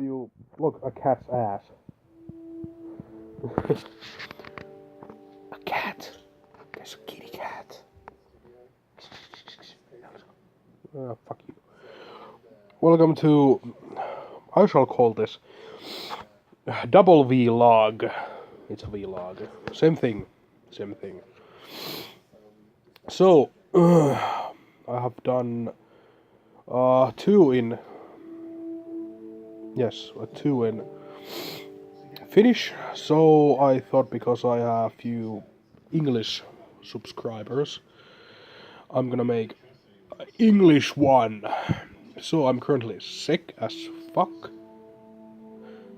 you look a cat's ass. A cat. There's a kitty cat. Fuck you. Welcome to, I shall call this WBlog. It's a vlog. Same thing. So, I have done two in Finnish. So I thought, because I have few English subscribers, I'm gonna make an English one. So I'm currently sick as fuck.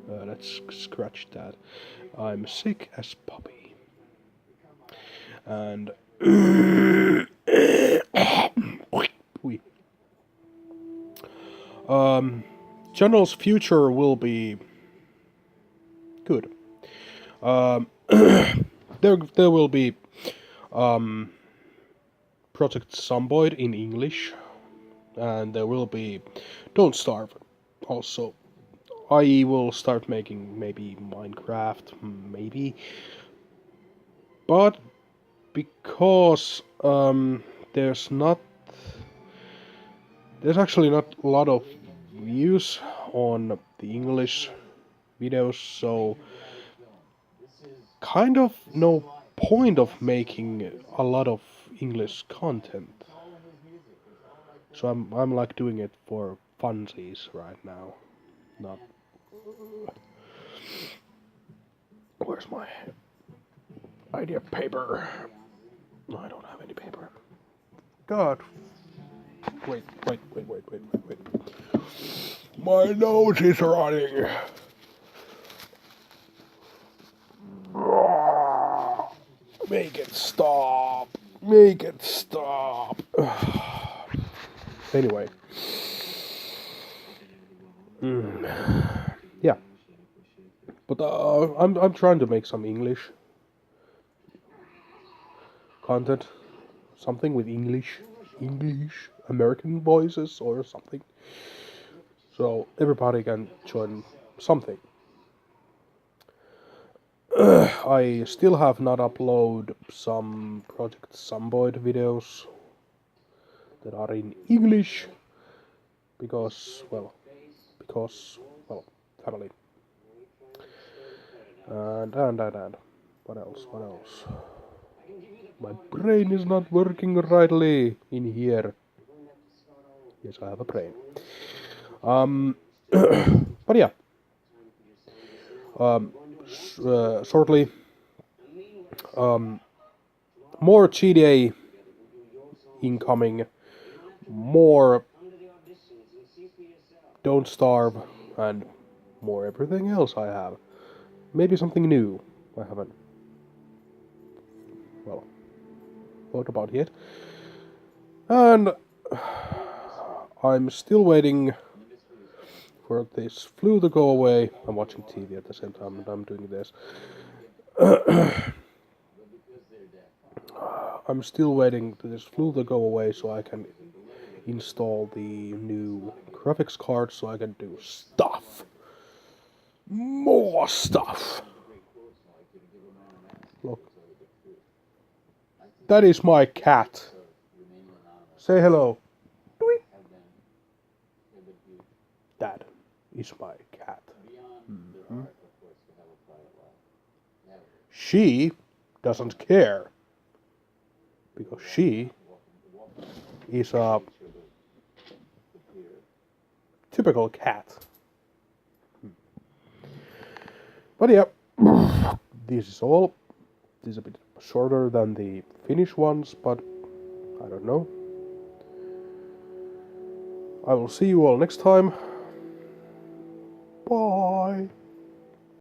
Let's scratch that. I'm sick as puppy. And channel's future will be good. There will be Project Zomboid in English, and there will be Don't Starve also. I will start making maybe Minecraft, maybe, but because there's actually not a lot of views on the English videos, so kind of no point of making a lot of English content. So I'm like doing it for funsies right now. Not. Where's my idea paper? No, I don't have any paper. God. Wait. My nose is running. Make it stop. Anyway. Yeah. But I'm trying to make some English content. Something with English, American voices or something. So everybody can join something. I still have not uploaded some Project Zomboid videos that are in English because family. And what else? My brain is not working rightly in here. Yes, I have a brain. But yeah. Shortly, more GTA incoming, more Don't Starve, and more everything else I have. Maybe something new I haven't thought about yet. And I'm still waiting for this flu to go away. I'm watching TV at the same time and I'm doing this. I'm still waiting for this flu to go away so I can install the new graphics card so I can do stuff. More stuff. Look. That is my cat. Say hello. That is my cat. Mm-hmm. She doesn't care. Because she is a typical cat. But yeah, this is all. This is a bit shorter than the Finnish ones, but I don't know. I will see you all next time. Bye.